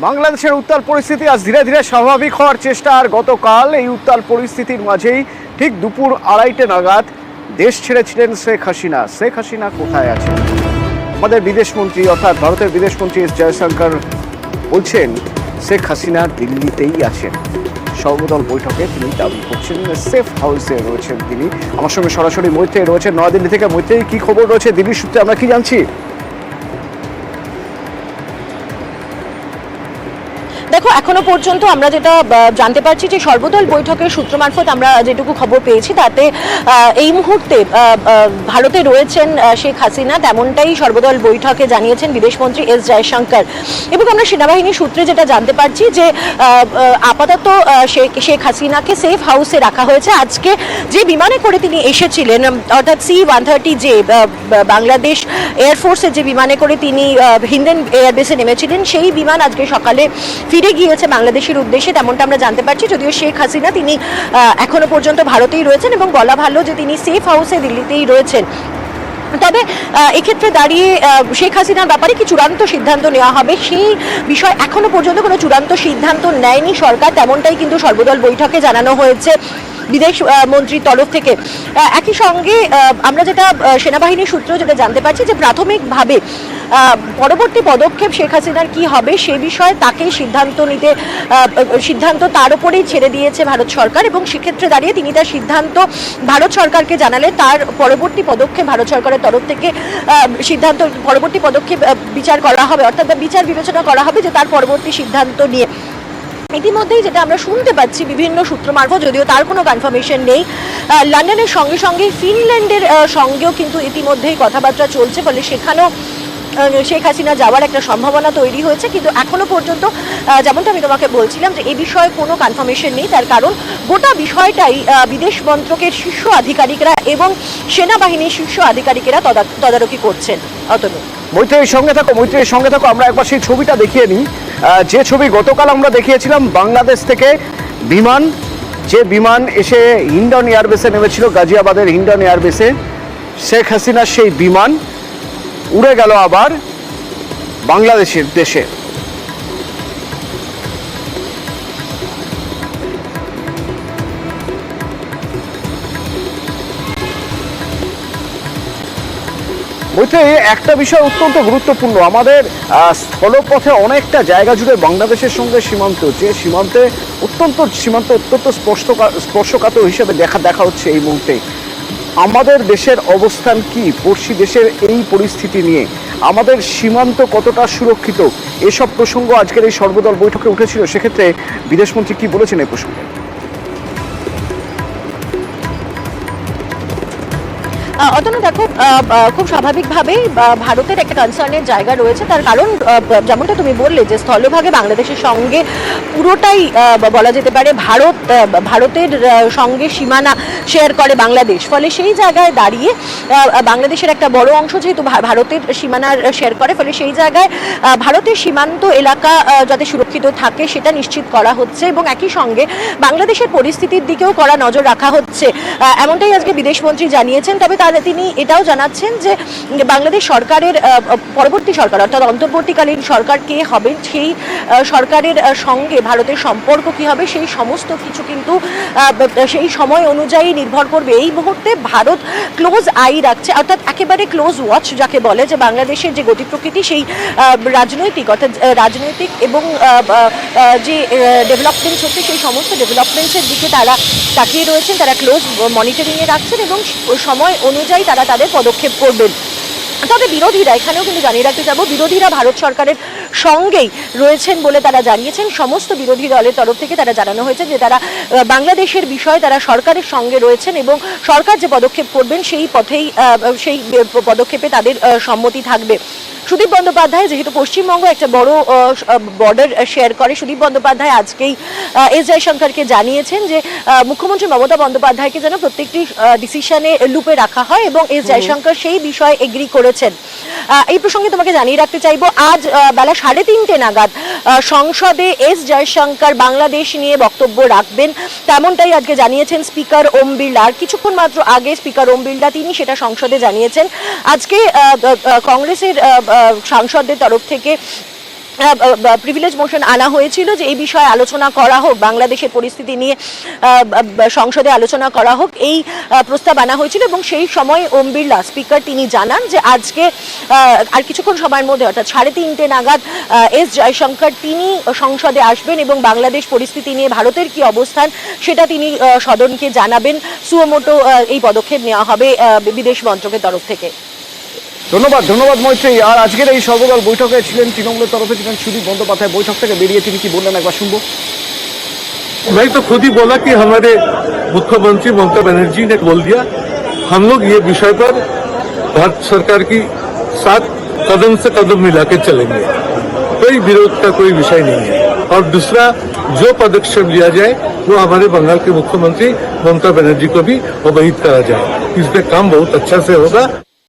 বাংলাদেশের উত্তাল পরিস্থিতি আজ ধীরে ধীরে স্বাভাবিক হওয়ার চেষ্টা। আর গতকাল এই উত্তাল পরিস্থিতির মাঝেই ঠিক দুপুর 2:30 নাগাদ দেশ ছেড়েছিলেন শেখ হাসিনা। শেখ হাসিনা কোথায় আছেন? আমাদের বিদেশমন্ত্রী অর্থাৎ ভারতের বিদেশমন্ত্রী এস জয়শঙ্কর বলছেন শেখ হাসিনা দিল্লিতেই আছেন। সর্বদল বৈঠকে তিনি দাবি করছেন সেফ হাউসে রয়েছেন তিনি। আমার সঙ্গে সরাসরি মৈত্রী রয়েছেন নয়াদিল্লি থেকে। মৈত্রী, কি খবর রয়েছে দিল্লির সূত্রে, আমরা কি জানছি? দেখো, এখনো পর্যন্ত আমরা যেটা জানতে পারছি যে সর্বদল বৈঠকের সূত্র মারফত আমরা যেটুকু খবর পেয়েছি তাতে এই মুহূর্তে ভারতে রয়েছেন শেখ হাসিনা, তেমনটাই সর্বদল বৈঠকে জানিয়েছেন বিদেশমন্ত্রী এস জয়শঙ্কর। এবং আমরা সেনাবাহিনীর সূত্রে যেটা জানতে পারছি যে আপাতত শেখ হাসিনাকে সেফ হাউসে রাখা হয়েছে। আজকে যে বিমানে করে তিনি এসেছিলেন অর্থাৎ C-130 যে বাংলাদেশ এয়ারফোর্সের যে বিমানে করে তিনি হিন্ডেন এয়ারবেসে নেমেছিলেন, সেই বিমান আজকে সকালে ফিরে গিয়েছে বাংলাদেশের উদ্দেশ্যে, তেমনটা আমরা জানতে পারছি। যদিও শেখ হাসিনা তিনি এখনো পর্যন্ত ভারতেই রয়েছেন এবং বলা ভালো যে তিনি সেফ হাউসে দিল্লিতেই রয়েছেন। তবে এক্ষেত্রে দাঁড়িয়ে শেখ হাসিনার ব্যাপারে কি চূড়ান্ত সিদ্ধান্ত নেওয়া হবে সেই বিষয় এখনো পর্যন্ত কোনো চূড়ান্ত সিদ্ধান্ত নেয়নি সরকার, তেমনটাই কিন্তু সর্বদল বৈঠকে জানানো হয়েছে বিদেশ মন্ত্রীর তরফ থেকে। একই সঙ্গে আমরা যেটা সেনাবাহিনীর সূত্র যেটা জানতে পারছি যে প্রাথমিকভাবে পরবর্তী পদক্ষেপ শেখ হাসিনার কি হবে সে বিষয়ে তাকে সিদ্ধান্ত তার উপরেই ছেড়ে দিয়েছে ভারত সরকার। এবং সেক্ষেত্রে দাঁড়িয়ে তিনি তার সিদ্ধান্ত ভারত সরকারকে জানালে তার পরবর্তী পদক্ষেপ ভারত সরকারের তরফ থেকে পরবর্তী পদক্ষেপ বিচার করা হবে, অর্থাৎ বিচার বিবেচনা করা হবে যে তার পরবর্তী সিদ্ধান্ত নিয়ে। ইতিমধ্যেই যেটা আমরা শুনতে পাচ্ছি বিভিন্ন সূত্র মারফত, যদিও তার কোনো কনফার্মেশন নেই, লন্ডনের সঙ্গে সঙ্গে ফিনল্যান্ডের সঙ্গেও কিন্তু ইতিমধ্যেই কথাবার্তা চলছে, ফলে সেখানেও শেখ হাসিনা যাওয়ার একটা সম্ভাবনা তৈরি হয়েছে। কিন্তু এখনো পর্যন্ত যেমনটা আমি তোমাকে বলছিলাম যে এই বিষয়ে কোনো কনফার্মেশন নেই, তার কারণ গোটা বিষয়টাই বিদেশ মন্ত্রকের শীর্ষ আধিকারিকরা এবং সেনাবাহিনীর শীর্ষ আধিকারিকেরা তদারকি করছেন। অতনু, মৈত্রীর সঙ্গে থাকো। আমরা একবার সেই ছবিটা দেখিয়ে নিই, যে ছবি গতকাল আমরা দেখিয়েছিলাম বাংলাদেশ থেকে যে বিমান এসে হিন্ডন এয়ারবেসে নেমেছিল, গাজিয়াবাদের হিন্ডন এয়ারবেসে। শেখ হাসিনার সেই বিমান উড়ে গেল আবার বাংলাদেশের দেশে। একটা বিষয় অত্যন্ত গুরুত্বপূর্ণ, আমাদের স্থলপথে অনেকটা জায়গা জুড়ে বাংলাদেশের সঙ্গে সীমান্ত, যে সীমান্তে অত্যন্ত স্পর্শকাতর হিসেবে দেখা হচ্ছে এই মুহূর্তে। আমাদের দেশের অবস্থান কি পড়শি দেশের এই পরিস্থিতি নিয়ে? আমাদের সীমান্ত কতটা সুরক্ষিত? এসব প্রসঙ্গ আজকের এই সর্বদল বৈঠকে উঠেছিল। সেক্ষেত্রে বিদেশমন্ত্রী কি বলেছেন এই প্রসঙ্গে? অতনু, দেখো, খুব স্বাভাবিকভাবেই ভারতের একটা কনসার্নের জায়গা রয়েছে, তার কারণ যেমনটা তুমি বললে যে স্থলভাগে বাংলাদেশের সঙ্গে পুরোটাই বলা যেতে পারে ভারতের সঙ্গে সীমানা শেয়ার করে বাংলাদেশ। ফলে সেই জায়গায় দাঁড়িয়ে বাংলাদেশের একটা বড় অংশ যেহেতু ভারতের সীমানার শেয়ার করে, ফলে সেই জায়গায় ভারতের সীমান্ত এলাকা যাতে সুরক্ষিত থাকে সেটা নিশ্চিত করা হচ্ছে এবং একই সঙ্গে বাংলাদেশের পরিস্থিতির দিকেও কড়া নজর রাখা হচ্ছে, এমনটাই আজকে বিদেশমন্ত্রী জানিয়েছেন। তবে তিনি এটাও জানাচ্ছেন যে বাংলাদেশ সরকারের পরবর্তী সরকার অর্থাৎ অন্তর্বর্তীকালীন সরকার কে হবেন, সেই সরকারের সঙ্গে ভারতের সম্পর্ক কি হবে, সেই সমস্ত কিছু কিন্তু সেই সময় অনুযায়ী নির্ভর করবে। এই মুহূর্তে ভারত ক্লোজ আই রাখছে, অর্থাৎ একেবারে ক্লোজ ওয়াচ যাকে বলে, যে বাংলাদেশের যে গতি প্রকৃতি সেই রাজনৈতিক এবং যে ডেভেলপমেন্টস হচ্ছে সেই সমস্ত ডেভেলপমেন্টসের দিকে তারা তাকিয়ে রয়েছেন, তারা ক্লোজ মনিটরিংয়ে রাখছেন এবং সময় অনুযায়ী তারা তাদের পদক্ষেপ করবেন। তবে বিরোধীরা, এখানেও কিন্তু জানিয়ে রাখতে চাবো, বিরোধীরা ভারত সরকারের সঙ্গেই রয়েছেন বলে তারা জানিয়েছেন। সমস্ত বিরোধী দলের তরফ থেকে তারা জানানো হয়েছে যে তারা বাংলাদেশের বিষয়ে তারা সরকারের সঙ্গে রয়েছেন এবং সরকার যে পদক্ষেপ করবেন সেই পদক্ষেপে তাদের সম্মতি থাকবে। সুদীপ বন্দ্যোপাধ্যায়, যেহেতু পশ্চিমবঙ্গ একটা বড় বর্ডার শেয়ার করে, সুদীপ বন্দ্যোপাধ্যায় আজকেই এস জয়শঙ্করকে জানিয়েছেন যে মুখ্যমন্ত্রী মমতা বন্দ্যোপাধ্যায়কে যেন প্রত্যেকটি ডিসিশনে লুপে রাখা হয় এবং এস জয়শঙ্কর সেই বিষয়ে এগ্রি করেছেন। এই প্রসঙ্গে তোমাকে জানিয়ে রাখতে চাইবো, আজ বেলা 3:30 নাগাদ সংসদে এস জয়শঙ্কর বাংলাদেশ নিয়ে বক্তব্য রাখবেন, তেমনটাই আজকে জানিয়েছেন স্পিকার ওম বিড়লা। আর কিছুক্ষণ মাত্র আগে স্পিকার ওম বিড়লা তিনি সেটা সংসদে জানিয়েছেন। আজকে কংগ্রেসের সাংসদদের তরফ থেকে প্রিভিলেজ মোশন আনা হয়েছিল যে এই বিষয়ে আলোচনা করা হোক, বাংলাদেশের পরিস্থিতি নিয়ে সংসদে আলোচনা করা হোক, এই প্রস্তাব আনা হয়েছিল। এবং সেই সময় ওম বিড়লা স্পিকার তিনি জানান যে আজকে আর কিছুক্ষণ সময়ের মধ্যে অর্থাৎ 3:30 নাগাদ এস জয়শঙ্কর তিনি সংসদে আসবেন এবং বাংলাদেশ পরিস্থিতি নিয়ে ভারতের কি অবস্থান সেটা তিনি সদনকে জানাবেন। সুমোটো এই পদক্ষেপ নেওয়া হবে বিদেশ মন্ত্রকের তরফ থেকে। ধন্যবাদ মৈত্রী। আর আজকের এই সর্বদল বৈঠকে ছিলেন তৃণমূলের তরফে ছিলেন সুদীপ বন্দ্যোপাধ্যায়। বৈঠক থেকে বেরিয়ে তিনি কি বললেন একবার শুনবো। मैं तो खुद ही बोला कि हमारे मुख्यमंत्री ममता बनर्जी ने बोल दिया हम लोग ये विषय पर भारत सरकार की साथ कदम से कदम मिला के चलेंगे, कोई विरोध का कोई विषय नहीं है। और दूसरा जो पदक्षेप लिया जाए वो हमारे बंगाल के मुख्यमंत्री ममता बनर्जी को भी अवहित करा जाए, इसमें काम बहुत अच्छा से होगा।